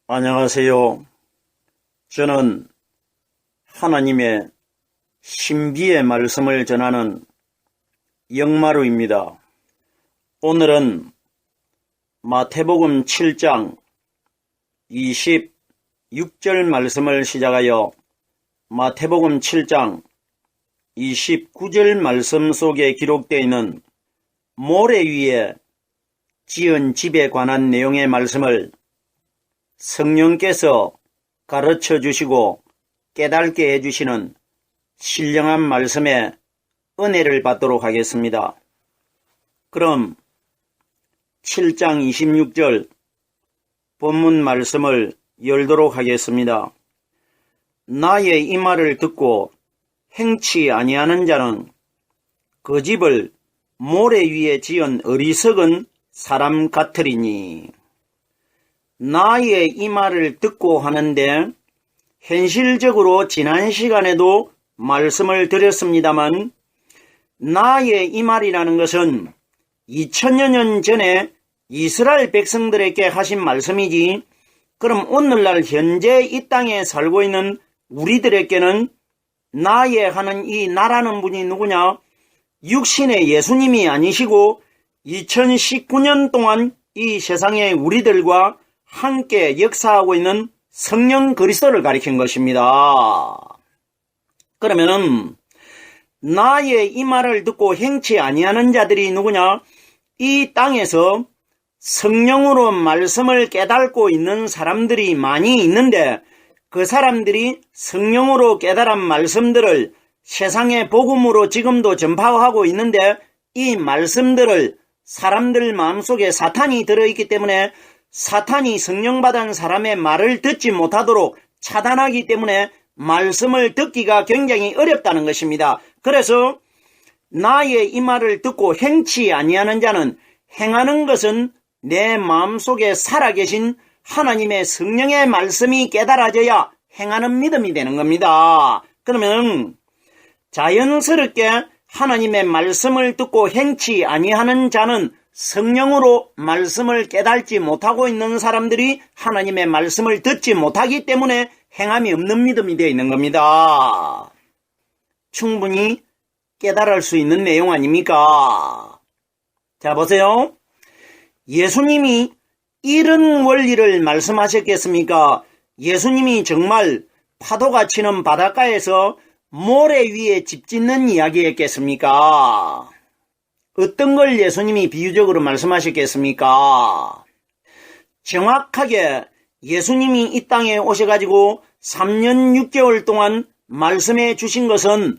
안녕하세요. 저는 하나님의 신비의 말씀을 전하는 영마루입니다. 오늘은 마태복음 7장 26절 말씀을 시작하여 마태복음 7장 29절 말씀 속에 기록되어 있는 모래 위에 지은 집에 관한 내용의 말씀을 성령께서 가르쳐 주시고 깨닫게 해주시는 신령한 말씀에 은혜를 받도록 하겠습니다. 그럼 7장 26절 본문 말씀을 열도록 하겠습니다. 나의 이 말을 듣고 행치 아니하는 자는 그 집을 모래 위에 지은 어리석은 사람 같으리니. 나의 이 말을 듣고 하는데 현실적으로 지난 시간에도 말씀을 드렸습니다만 나의 이 말이라는 것은 2000여 년 전에 이스라엘 백성들에게 하신 말씀이지, 그럼 오늘날 현재 이 땅에 살고 있는 우리들에게는 나의 하는 이 나라는 분이 누구냐? 육신의 예수님이 아니시고 2019년 동안 이 세상의 우리들과 함께 역사하고 있는 성령 그리스도를 가리킨 것입니다. 그러면은 나의 이 말을 듣고 행치 아니하는 자들이 누구냐? 이 땅에서 성령으로 말씀을 깨닫고 있는 사람들이 많이 있는데, 그 사람들이 성령으로 깨달은 말씀들을 세상의 복음으로 지금도 전파하고 있는데, 이 말씀들을 사람들 마음속에 사탄이 들어있기 때문에 사탄이 성령받은 사람의 말을 듣지 못하도록 차단하기 때문에 말씀을 듣기가 굉장히 어렵다는 것입니다. 그래서 나의 이 말을 듣고 행치 아니하는 자는, 행하는 것은 내 마음속에 살아계신 하나님의 성령의 말씀이 깨달아져야 행하는 믿음이 되는 겁니다. 그러면 자연스럽게 하나님의 말씀을 듣고 행치 아니하는 자는 성령으로 말씀을 깨닫지 못하고 있는 사람들이 하나님의 말씀을 듣지 못하기 때문에 행함이 없는 믿음이 되어 있는 겁니다. 충분히 깨달을 수 있는 내용 아닙니까? 자, 보세요. 예수님이 이런 원리를 말씀하셨겠습니까? 예수님이 정말 파도가 치는 바닷가에서 모래 위에 집 짓는 이야기였겠습니까? 어떤 걸 예수님이 비유적으로 말씀하셨겠습니까? 정확하게 예수님이 이 땅에 오셔가지고 3년 6개월 동안 말씀해 주신 것은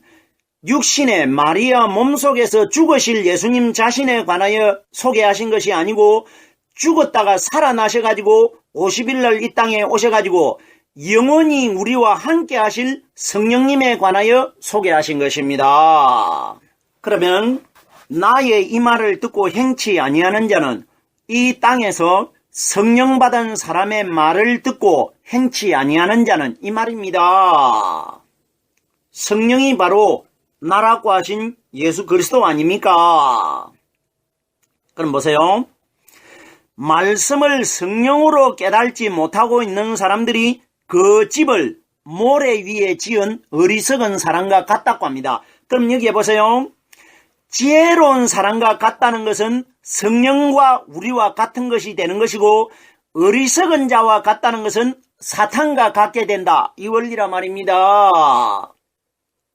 육신의 마리아 몸속에서 죽으실 예수님 자신에 관하여 소개하신 것이 아니고, 죽었다가 살아나셔가지고 50일날 이 땅에 오셔가지고 영원히 우리와 함께 하실 성령님에 관하여 소개하신 것입니다. 그러면 나의 이 말을 듣고 행치 아니하는 자는, 이 땅에서 성령 받은 사람의 말을 듣고 행치 아니하는 자는 이 말입니다. 성령이 바로 나라고 하신 예수 그리스도 아닙니까? 그럼 보세요. 말씀을 성령으로 깨달지 못하고 있는 사람들이 그 집을 모래 위에 지은 어리석은 사람과 같다고 합니다. 그럼 여기에 보세요. 지혜로운 사람과 같다는 것은 성령과 우리와 같은 것이 되는 것이고, 어리석은 자와 같다는 것은 사탄과 같게 된다, 이 원리라 말입니다.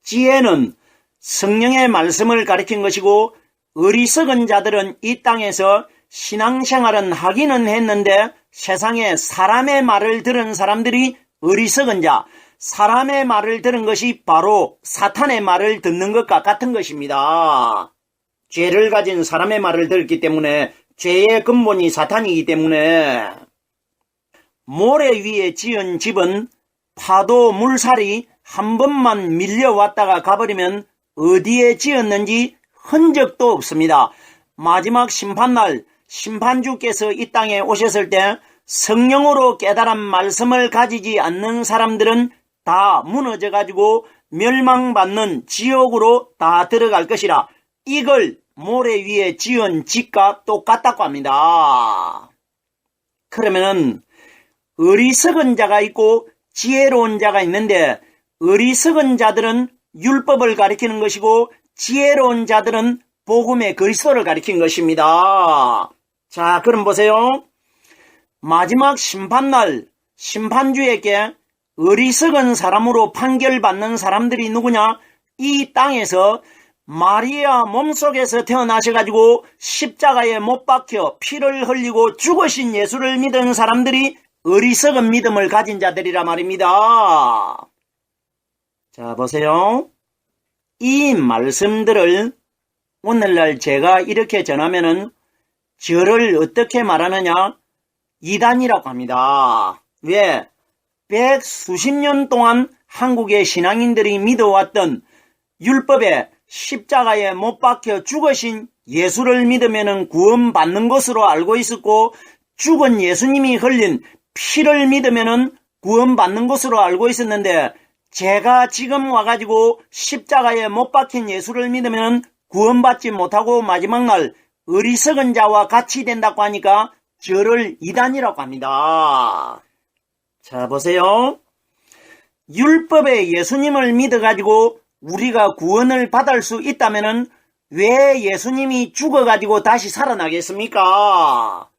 지혜는 성령의 말씀을 가리킨 것이고, 어리석은 자들은 이 땅에서 신앙생활은 하기는 했는데 세상에 사람의 말을 들은 사람들이 어리석은 자, 사람의 말을 들은 것이 바로 사탄의 말을 듣는 것과 같은 것입니다. 죄를 가진 사람의 말을 들었기 때문에 죄의 근본이 사탄이기 때문에, 모래 위에 지은 집은 파도 물살이 한 번만 밀려왔다가 가버리면 어디에 지었는지 흔적도 없습니다. 마지막 심판날 심판주께서 이 땅에 오셨을 때 성령으로 깨달은 말씀을 가지지 않는 사람들은 다 무너져가지고 멸망받는 지옥으로 다 들어갈 것이라, 이걸 모래 위에 지은 집과 똑같다고 합니다. 그러면은 어리석은 자가 있고 지혜로운 자가 있는데 어리석은 자들은 율법을 가리키는 것이고 지혜로운 자들은 복음의 그리스도를 가리킨 것입니다. 자, 그럼 보세요. 마지막 심판날 심판주에게 어리석은 사람으로 판결받는 사람들이 누구냐? 이 땅에서 마리아 몸속에서 태어나셔가지고 십자가에 못 박혀 피를 흘리고 죽으신 예수를 믿은 사람들이 어리석은 믿음을 가진 자들이라 말입니다. 자, 보세요. 이 말씀들을 오늘날 제가 이렇게 전하면은 저를 어떻게 말하느냐? 이단이라고 합니다. 왜? 백수십 년 동안 한국의 신앙인들이 믿어왔던 율법에 십자가에 못 박혀 죽으신 예수를 믿으면 구원받는 것으로 알고 있었고 죽은 예수님이 흘린 피를 믿으면 구원받는 것으로 알고 있었는데 제가 지금 와가지고 십자가에 못 박힌 예수를 믿으면 구원받지 못하고 마지막 날 어리석은 자와 같이 된다고 하니까 저를 이단이라고 합니다. 자, 보세요. 율법에 예수님을 믿어가지고 우리가 구원을 받을 수 있다면 왜 예수님이 죽어가지고 다시 살아나겠습니까?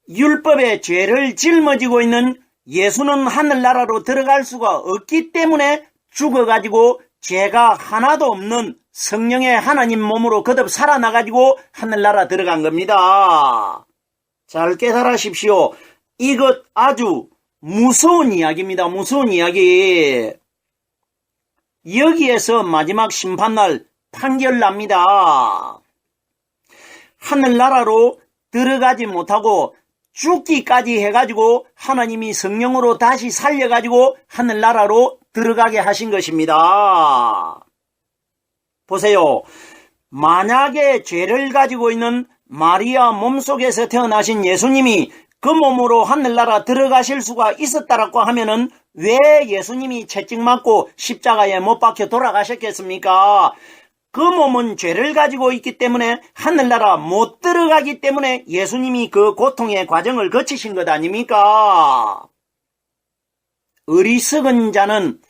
율법에 죄를 짊어지고 있는 예수는 하늘나라로 들어갈 수가 없기 때문에 죽어가지고 죄가 하나도 없는 성령의 하나님 몸으로 거듭 살아나가지고 하늘나라 들어간 겁니다. 잘 깨달으십시오. 이것 아주 무서운 이야기입니다. 무서운 이야기. 여기에서 마지막 심판날 판결납니다. 하늘나라로 들어가지 못하고 죽기까지 해가지고 하나님이 성령으로 다시 살려가지고 하늘나라로 들어가게 하신 것입니다. 보세요. 만약에 죄를 가지고 있는 마리아 몸속에서 태어나신 예수님이 그 몸으로 하늘나라 들어가실 수가 있었다라고 하면은 왜 예수님이 채찍 맞고 십자가에 못 박혀 돌아가셨겠습니까? 그 몸은 죄를 가지고 있기 때문에 하늘나라 못 들어가기 때문에 예수님이 그 고통의 과정을 거치신 것 아닙니까? 어리석은 자는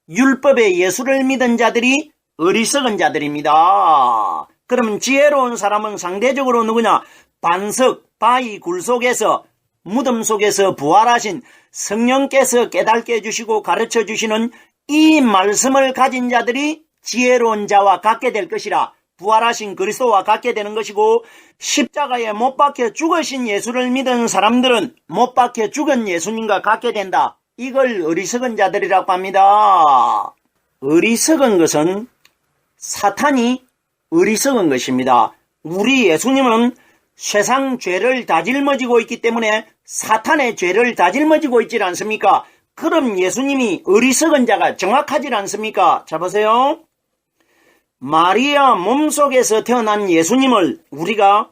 율법의 예수를 믿은 자들이 어리석은 자들입니다. 그러면 지혜로운 사람은 상대적으로 누구냐? 반석, 바위, 굴 속에서 무덤 속에서 부활하신 성령께서 깨닫게 해주시고 가르쳐 주시는 이 말씀을 가진 자들이 지혜로운 자와 같게 될 것이라 부활하신 그리스도와 같게 되는 것이고 십자가에 못 박혀 죽으신 예수를 믿은 사람들은 못 박혀 죽은 예수님과 같게 된다. 이걸 어리석은 자들이라고 합니다. 어리석은 것은 사탄이 어리석은 것입니다. 우리 예수님은 세상 죄를 다 짊어지고 있기 때문에 사탄의 죄를 다 짊어지고 있지 않습니까? 그럼 예수님이 어리석은 자가 정확하지 않습니까? 자, 보세요. 마리아 몸속에서 태어난 예수님을 우리가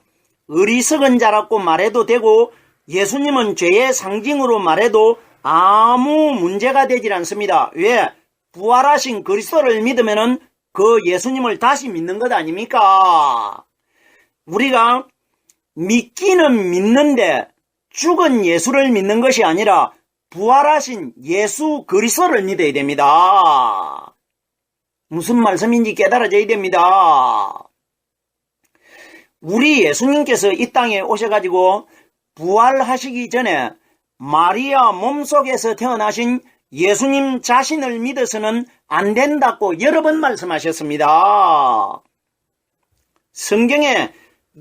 어리석은 자라고 말해도 되고 예수님은 죄의 상징으로 말해도 아무 문제가 되질 않습니다. 왜? 부활하신 그리스도를 믿으면은 그 예수님을 다시 믿는 것 아닙니까? 우리가 믿기는 믿는데 죽은 예수를 믿는 것이 아니라 부활하신 예수 그리스도를 믿어야 됩니다. 무슨 말씀인지 깨달아져야 됩니다. 우리 예수님께서 이 땅에 오셔가지고 부활하시기 전에 마리아 몸속에서 태어나신 예수님 자신을 믿어서는 안 된다고 여러 번 말씀하셨습니다. 성경에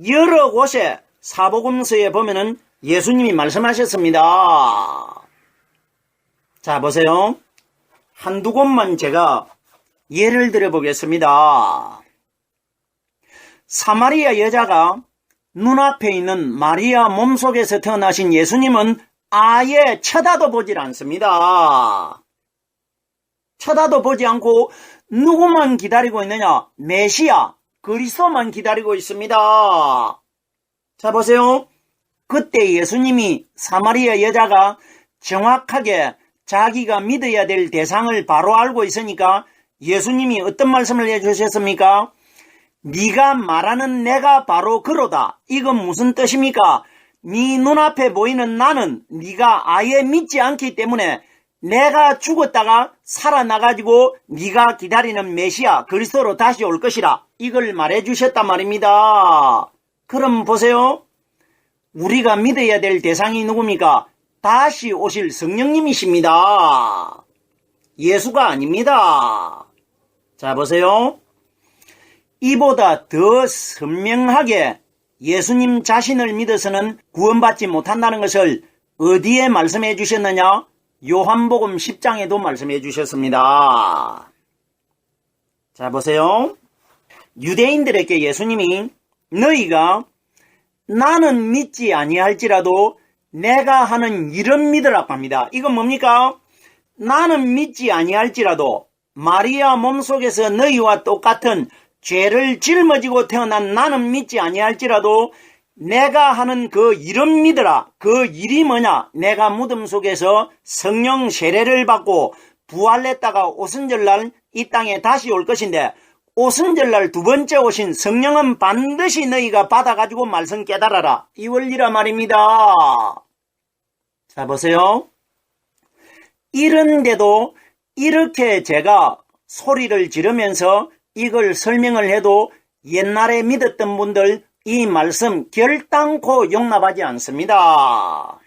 여러 곳에 사복음서에 보면은 예수님이 말씀하셨습니다. 자, 보세요. 한두 곳만 제가 예를 들어 보겠습니다. 사마리아 여자가 눈앞에 있는 마리아 몸속에서 태어나신 예수님은 아예 쳐다도 보질 않습니다. 쳐다도 보지 않고 누구만 기다리고 있느냐? 메시아, 그리스도만 기다리고 있습니다. 자, 보세요. 그때 예수님이 사마리아 여자가 정확하게 자기가 믿어야 될 대상을 바로 알고 있으니까 예수님이 어떤 말씀을 해주셨습니까? 네가 말하는 내가 바로 그로다. 이건 무슨 뜻입니까? 네 눈앞에 보이는 나는 네가 아예 믿지 않기 때문에 내가 죽었다가 살아나가지고 네가 기다리는 메시아 그리스도로 다시 올 것이라, 이걸 말해주셨단 말입니다. 그럼 보세요. 우리가 믿어야 될 대상이 누굽니까? 다시 오실 성령님이십니다. 예수가 아닙니다. 자, 보세요. 이보다 더 선명하게 예수님 자신을 믿어서는 구원받지 못한다는 것을 어디에 말씀해 주셨느냐? 요한복음 10장에도 말씀해 주셨습니다. 자, 보세요. 유대인들에게 예수님이 너희가 나는 믿지 아니할지라도 내가 하는 일은 믿으라고 합니다. 이건 뭡니까? 나는 믿지 아니할지라도 마리아 몸속에서 너희와 똑같은 죄를 짊어지고 태어난 나는 믿지 아니할지라도 내가 하는 그 일은 믿으라. 그 일이 뭐냐? 내가 무덤 속에서 성령 세례를 받고 부활했다가 오순절날 이 땅에 다시 올 것인데, 오순절날 두 번째 오신 성령은 반드시 너희가 받아가지고 말씀 깨달아라. 이 원리라 말입니다. 자, 보세요. 이런데도 이렇게 제가 소리를 지르면서 이걸 설명을 해도 옛날에 믿었던 분들 이 말씀 결단코 용납하지 않습니다.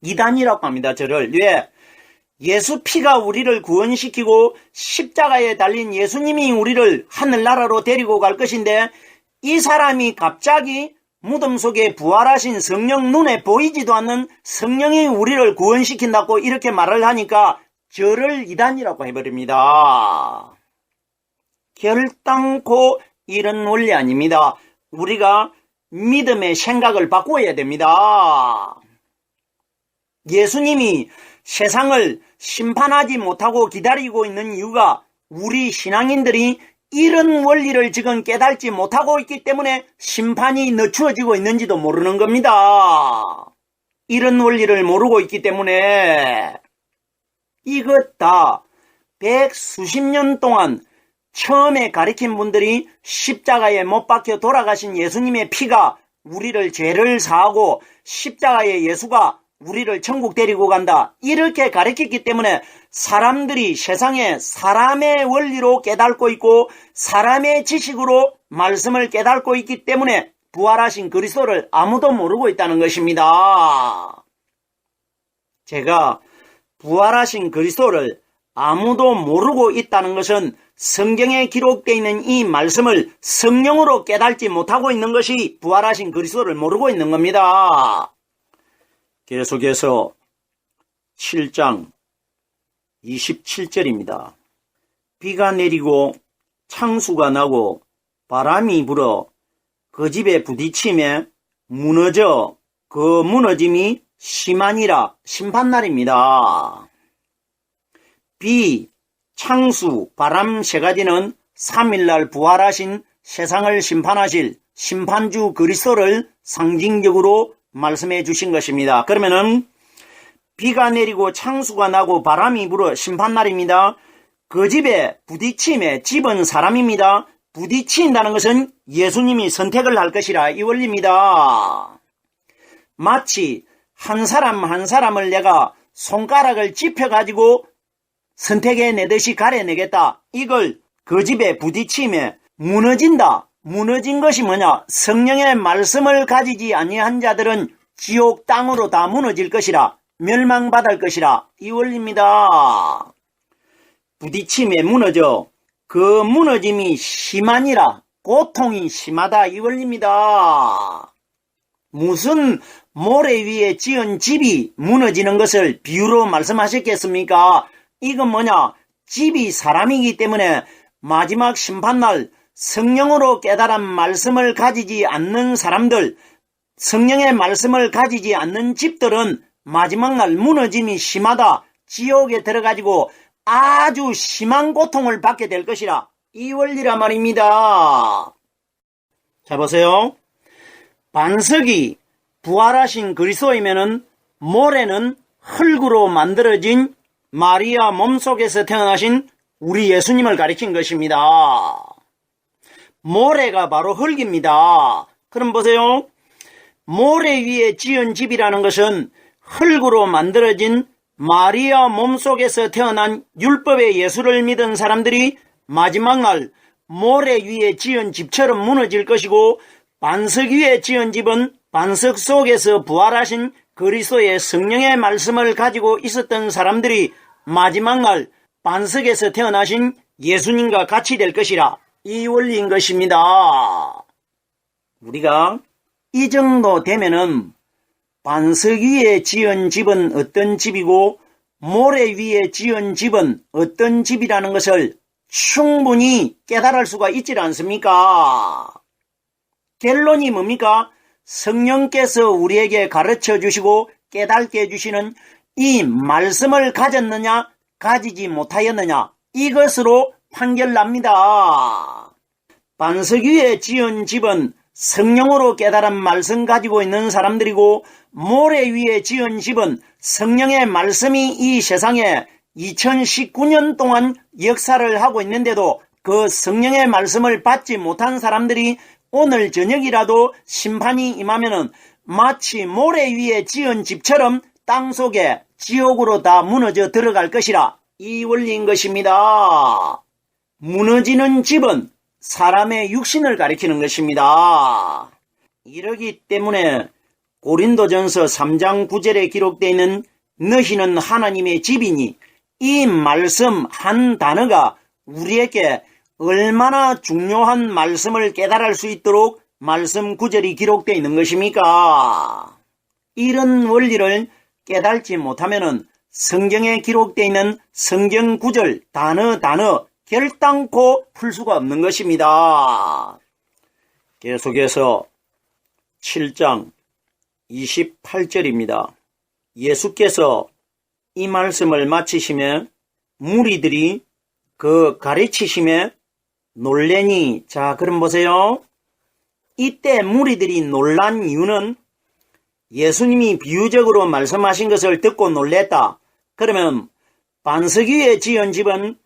이단이라고 합니다. 저를. 왜? 예수 피가 우리를 구원시키고 십자가에 달린 예수님이 우리를 하늘나라로 데리고 갈 것인데, 이 사람이 갑자기 무덤 속에 부활하신 성령, 눈에 보이지도 않는 성령이 우리를 구원시킨다고 이렇게 말을 하니까 저를 이단이라고 해버립니다. 결단코 이런 원리 아닙니다. 우리가 믿음의 생각을 바꿔야 됩니다. 예수님이 세상을 심판하지 못하고 기다리고 있는 이유가 우리 신앙인들이 이런 원리를 지금 깨닫지 못하고 있기 때문에 심판이 늦추어지고 있는지도 모르는 겁니다. 이런 원리를 모르고 있기 때문에 이것 다 백수십 년 동안 처음에 가르친 분들이 십자가에 못 박혀 돌아가신 예수님의 피가 우리를 죄를 사하고 십자가의 예수가 우리를 천국 데리고 간다, 이렇게 가르쳤기 때문에 사람들이 세상에 사람의 원리로 깨닫고 있고 사람의 지식으로 말씀을 깨닫고 있기 때문에 부활하신 그리스도를 아무도 모르고 있다는 것입니다. 제가 부활하신 그리스도를 아무도 모르고 있다는 것은 성경에 기록되어 있는 이 말씀을 성령으로 깨닫지 못하고 있는 것이 부활하신 그리스도를 모르고 있는 겁니다. 계속해서 7장 27절입니다. 비가 내리고 창수가 나고 바람이 불어 그 집에 부딪힘에 무너져 그 무너짐이 심하니라. 심판날입니다. 비, 창수, 바람 세 가지는 3일날 부활하신 세상을 심판하실 심판주 그리스도를 상징적으로 말씀해 주신 것입니다. 그러면은 비가 내리고 창수가 나고 바람이 불어 심판날입니다. 그 집에 부딪힘에, 집은 사람입니다. 부딪힌다는 것은 예수님이 선택을 할 것이라, 이 원리입니다. 마치 한 사람 한 사람을 내가 손가락을 짚어가지고 선택해내듯이 가려내겠다. 이걸 그 집에 부딪힘에 무너진다. 무너진 것이 뭐냐? 성령의 말씀을 가지지 아니한 자들은 지옥 땅으로 다 무너질 것이라, 멸망받을 것이라, 이 원리입니다. 부딪힘에 무너져 그 무너짐이 심하니라. 고통이 심하다, 이 원리입니다. 무슨 모래 위에 지은 집이 무너지는 것을 비유로 말씀하셨겠습니까? 이건 뭐냐? 집이 사람이기 때문에 마지막 심판날 성령으로 깨달은 말씀을 가지지 않는 사람들, 성령의 말씀을 가지지 않는 집들은 마지막 날 무너짐이 심하다. 지옥에 들어가지고 아주 심한 고통을 받게 될 것이라, 이 원리라 말입니다. 자, 보세요. 반석이 부활하신 그리스도이면은 모래는 흙으로 만들어진 마리아 몸속에서 태어나신 우리 예수님을 가리킨 것입니다. 모래가 바로 흙입니다. 그럼 보세요. 모래 위에 지은 집이라는 것은 흙으로 만들어진 마리아 몸속에서 태어난 율법의 예수를 믿은 사람들이 마지막 날 모래 위에 지은 집처럼 무너질 것이고, 반석 위에 지은 집은 반석 속에서 부활하신 그리스도의 성령의 말씀을 가지고 있었던 사람들이 마지막 날 반석에서 태어나신 예수님과 같이 될 것이라, 이 원리인 것입니다. 우리가 이 정도 되면은 반석 위에 지은 집은 어떤 집이고 모래 위에 지은 집은 어떤 집이라는 것을 충분히 깨달을 수가 있지 않습니까? 결론이 뭡니까? 성령께서 우리에게 가르쳐 주시고 깨닫게 해주시는 이 말씀을 가졌느냐 가지지 못하였느냐, 이것으로 판결납니다. 반석 위에 지은 집은 성령으로 깨달은 말씀 가지고 있는 사람들이고, 모래 위에 지은 집은 성령의 말씀이 이 세상에 2019년 동안 역사를 하고 있는데도 그 성령의 말씀을 받지 못한 사람들이 오늘 저녁이라도 심판이 임하면은 마치 모래 위에 지은 집처럼 땅속에 지옥으로 다 무너져 들어갈 것이라, 이 원리인 것입니다. 무너지는 집은 사람의 육신을 가리키는 것입니다. 이러기 때문에 고린도전서 3장 9절에 기록되어 있는 너희는 하나님의 집이니, 이 말씀 한 단어가 우리에게 얼마나 중요한 말씀을 깨달을 수 있도록 말씀 구절이 기록되어 있는 것입니까? 이런 원리를 깨달지 못하면 성경에 기록되어 있는 성경 구절 단어 결단코 풀 수가 없는 것입니다. 계속해서 7장 28절입니다. 예수께서 이 말씀을 마치시며 무리들이 그 가르치심에 놀래니, 자 그럼 보세요. 이때 무리들이 놀란 이유는 예수님이 비유적으로 말씀하신 것을 듣고 놀랬다. 그러면 반석 위에 지은 집은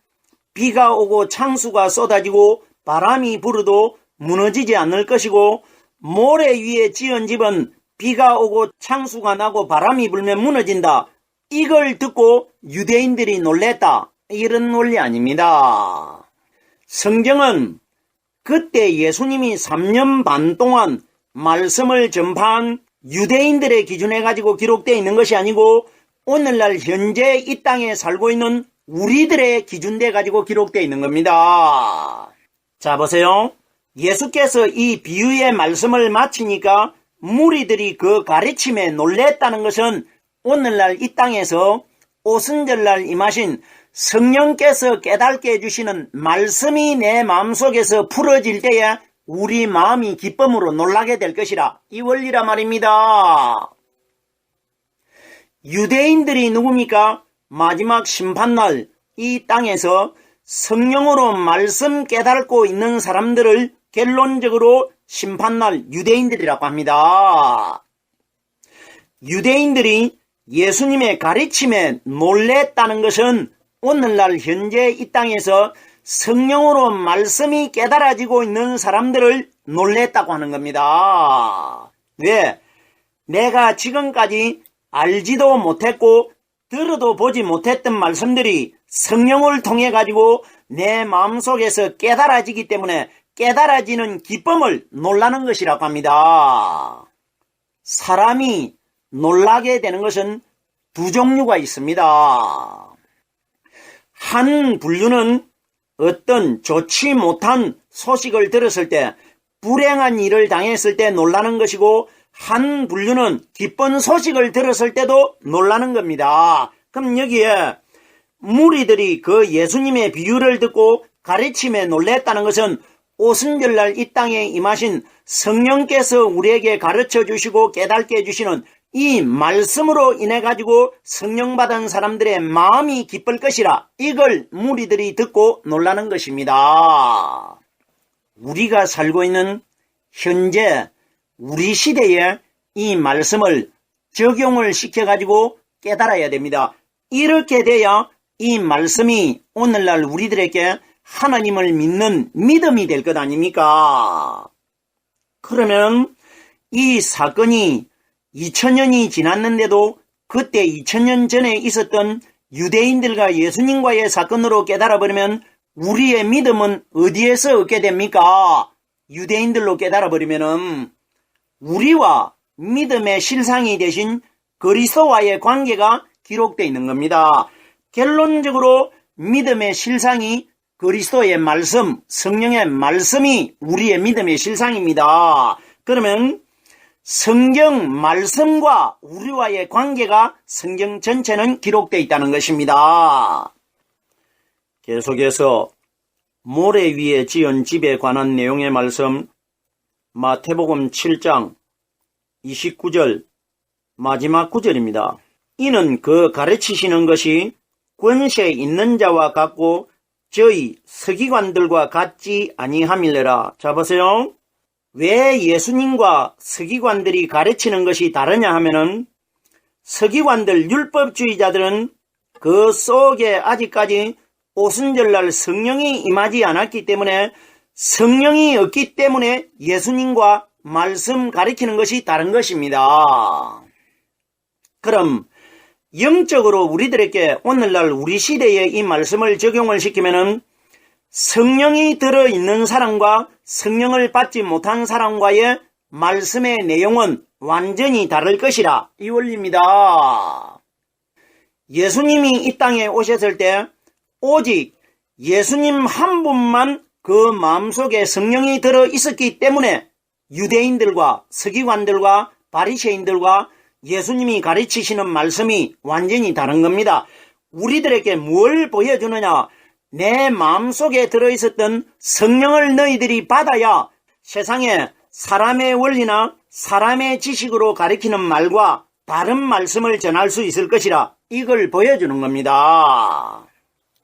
비가 오고 창수가 쏟아지고 바람이 불어도 무너지지 않을 것이고, 모래 위에 지은 집은 비가 오고 창수가 나고 바람이 불면 무너진다. 이걸 듣고 유대인들이 놀랬다. 이런 원리 아닙니다. 성경은 그때 예수님이 3년 반 동안 말씀을 전파한 유대인들의 기준에 가지고 기록되어 있는 것이 아니고, 오늘날 현재 이 땅에 살고 있는 우리들의 기준대 가지고 기록되어 있는 겁니다. 자 보세요. 예수께서 이 비유의 말씀을 마치니까 무리들이 그 가르침에 놀랬다는 것은 오늘날 이 땅에서 오순절날 임하신 성령께서 깨닫게 해주시는 말씀이 내 마음속에서 풀어질 때에 우리 마음이 기쁨으로 놀라게 될 것이라, 이 원리라 말입니다. 유대인들이 누굽니까? 마지막 심판날 이 땅에서 성령으로 말씀 깨닫고 있는 사람들을 결론적으로 심판날 유대인들이라고 합니다. 유대인들이 예수님의 가르침에 놀랬다는 것은 오늘날 현재 이 땅에서 성령으로 말씀이 깨달아지고 있는 사람들을 놀랬다고 하는 겁니다. 왜? 내가 지금까지 알지도 못했고 들어도 보지 못했던 말씀들이 성령을 통해 가지고 내 마음속에서 깨달아지기 때문에 깨달아지는 기쁨을 놀라는 것이라고 합니다. 사람이 놀라게 되는 것은 두 종류가 있습니다. 한 분류는 어떤 좋지 못한 소식을 들었을 때, 불행한 일을 당했을 때 놀라는 것이고, 한 분류는 기쁜 소식을 들었을 때도 놀라는 겁니다. 그럼 여기에 무리들이 그 예수님의 비유를 듣고 가르침에 놀랬다는 것은 오순절날 이 땅에 임하신 성령께서 우리에게 가르쳐 주시고 깨닫게 해주시는 이 말씀으로 인해 가지고 성령 받은 사람들의 마음이 기쁠 것이라, 이걸 무리들이 듣고 놀라는 것입니다. 우리가 살고 있는 현재 우리 시대에 이 말씀을 적용을 시켜가지고 깨달아야 됩니다. 이렇게 돼야 이 말씀이 오늘날 우리들에게 하나님을 믿는 믿음이 될 것 아닙니까? 그러면 이 사건이 2000년이 지났는데도 그때 2000년 전에 있었던 유대인들과 예수님과의 사건으로 깨달아버리면 우리의 믿음은 어디에서 얻게 됩니까? 유대인들로 깨달아버리면은 우리와 믿음의 실상이 되신 그리스도와의 관계가 기록되어 있는 겁니다. 결론적으로 믿음의 실상이 그리스도의 말씀, 성령의 말씀이 우리의 믿음의 실상입니다. 그러면 성경 말씀과 우리와의 관계가 성경 전체는 기록되어 있다는 것입니다. 계속해서 모래 위에 지은 집에 관한 내용의 말씀, 마태복음 7장 29절 마지막 구절입니다. 이는 그 가르치시는 것이 권세 있는 자와 같고 저희 서기관들과 같지 아니함일래라. 자 보세요. 왜 예수님과 서기관들이 가르치는 것이 다르냐 하면은 서기관들 율법주의자들은 그 속에 아직까지 오순절날 성령이 임하지 않았기 때문에 성령이 없기 때문에 예수님과 말씀 가르치는 것이 다른 것입니다. 그럼 영적으로 우리들에게 오늘날 우리 시대에 이 말씀을 적용을 시키면은 성령이 들어있는 사람과 성령을 받지 못한 사람과의 말씀의 내용은 완전히 다를 것이라 이 원리입니다. 예수님이 이 땅에 오셨을 때 오직 예수님 한 분만 그 마음속에 성령이 들어 있었기 때문에 유대인들과 서기관들과 바리새인들과 예수님이 가르치시는 말씀이 완전히 다른 겁니다. 우리들에게 뭘 보여주느냐? 내 마음속에 들어있었던 성령을 너희들이 받아야 세상에 사람의 원리나 사람의 지식으로 가르치는 말과 다른 말씀을 전할 수 있을 것이라 이걸 보여주는 겁니다.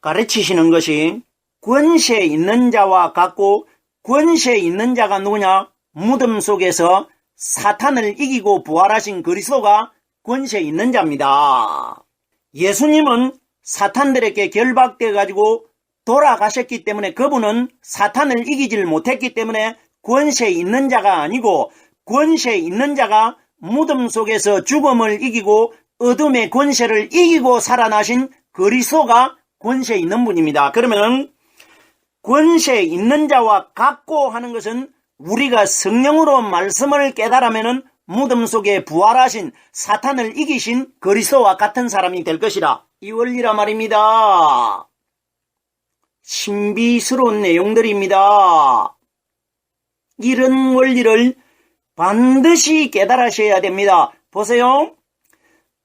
가르치시는 것이 권세 있는 자와 같고 권세 있는 자가 누구냐? 무덤 속에서 사탄을 이기고 부활하신 그리스도가 권세 있는 자입니다. 예수님은 사탄들에게 결박되어 가지고 돌아가셨기 때문에 그분은 사탄을 이기질 못했기 때문에 권세 있는 자가 아니고 권세 있는 자가 무덤 속에서 죽음을 이기고 어둠의 권세를 이기고 살아나신 그리스도가 권세 있는 분입니다. 그러면 권세 있는 자와 같고 하는 것은 우리가 성령으로 말씀을 깨달으면 무덤 속에 부활하신 사탄을 이기신 그리스도와 같은 사람이 될 것이라 이 원리라 말입니다. 신비스러운 내용들입니다. 이런 원리를 반드시 깨달으셔야 됩니다. 보세요.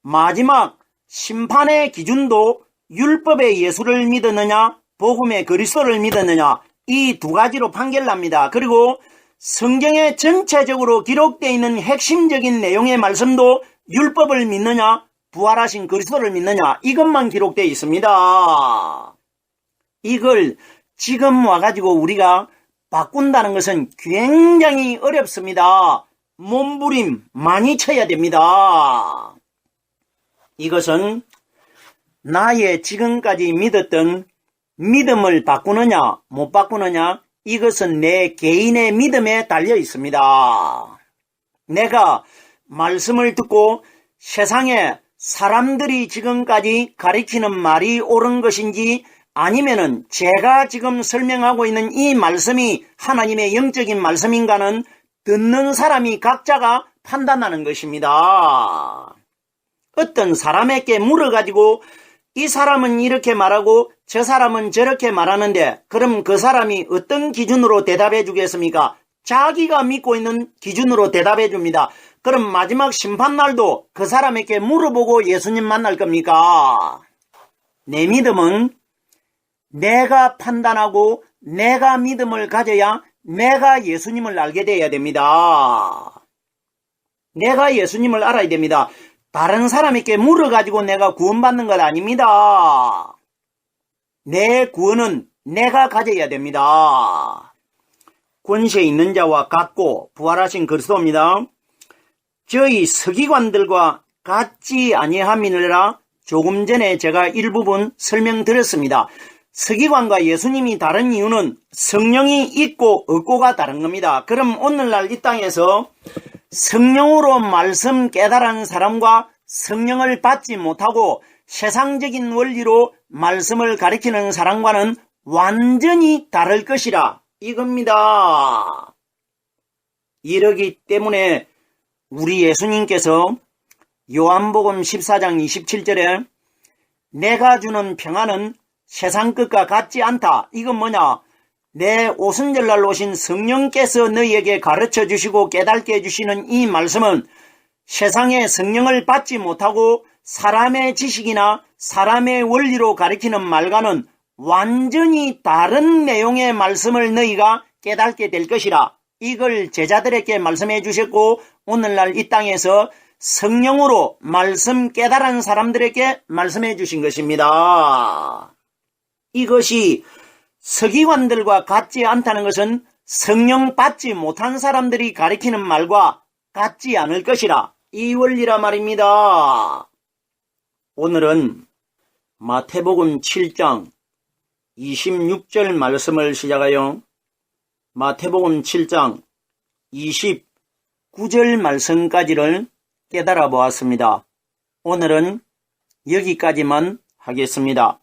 마지막 심판의 기준도 율법의 예수를 믿었느냐 복음의 그리스도를 믿었느냐 이 두 가지로 판결납니다. 그리고 성경에 전체적으로 기록되어 있는 핵심적인 내용의 말씀도 율법을 믿느냐 부활하신 그리스도를 믿느냐 이것만 기록되어 있습니다. 이걸 지금 와가지고 우리가 바꾼다는 것은 굉장히 어렵습니다. 몸부림 많이 쳐야 됩니다. 이것은 나의 지금까지 믿었던 믿음을 바꾸느냐 못 바꾸느냐 이것은 내 개인의 믿음에 달려 있습니다. 내가 말씀을 듣고 세상에 사람들이 지금까지 가르치는 말이 옳은 것인지 아니면은 제가 지금 설명하고 있는 이 말씀이 하나님의 영적인 말씀인가는 듣는 사람이 각자가 판단하는 것입니다. 어떤 사람에게 물어가지고 이 사람은 이렇게 말하고 저 사람은 저렇게 말하는데 그럼 그 사람이 어떤 기준으로 대답해 주겠습니까? 자기가 믿고 있는 기준으로 대답해 줍니다. 그럼 마지막 심판날도 그 사람에게 물어보고 예수님 만날 겁니까? 내 믿음은 내가 판단하고 내가 믿음을 가져야 내가 예수님을 알게 되어야 됩니다. 내가 예수님을 알아야 됩니다. 다른 사람에게 물어가지고 내가 구원받는 것 아닙니다. 내 구원은 내가 가져야 됩니다. 권세 있는 자와 같고 부활하신 그리스도입니다. 저희 서기관들과 같지 아니함이니라 조금 전에 제가 일부분 설명드렸습니다. 서기관과 예수님이 다른 이유는 성령이 있고 없고가 다른 겁니다. 그럼 오늘날 이 땅에서 성령으로 말씀 깨달은 사람과 성령을 받지 못하고 세상적인 원리로 말씀을 가리키는 사람과는 완전히 다를 것이라 이겁니다. 이러기 때문에 우리 예수님께서 요한복음 14장 27절에 내가 주는 평안은 세상 것과 같지 않다. 이건 뭐냐? 내 오순절날 오신 성령께서 너희에게 가르쳐 주시고 깨닫게 해주시는 이 말씀은 세상의 성령을 받지 못하고 사람의 지식이나 사람의 원리로 가리키는 말과는 완전히 다른 내용의 말씀을 너희가 깨닫게 될 것이라. 이걸 제자들에게 말씀해 주셨고 오늘날 이 땅에서 성령으로 말씀 깨달은 사람들에게 말씀해 주신 것입니다. 이것이 서기관들과 같지 않다는 것은 성령 받지 못한 사람들이 가리키는 말과 같지 않을 것이라 이 원리라 말입니다. 오늘은 마태복음 7장 26절 말씀을 시작하여 마태복음 7장 29절 말씀까지를 깨달아 보았습니다. 오늘은 여기까지만 하겠습니다.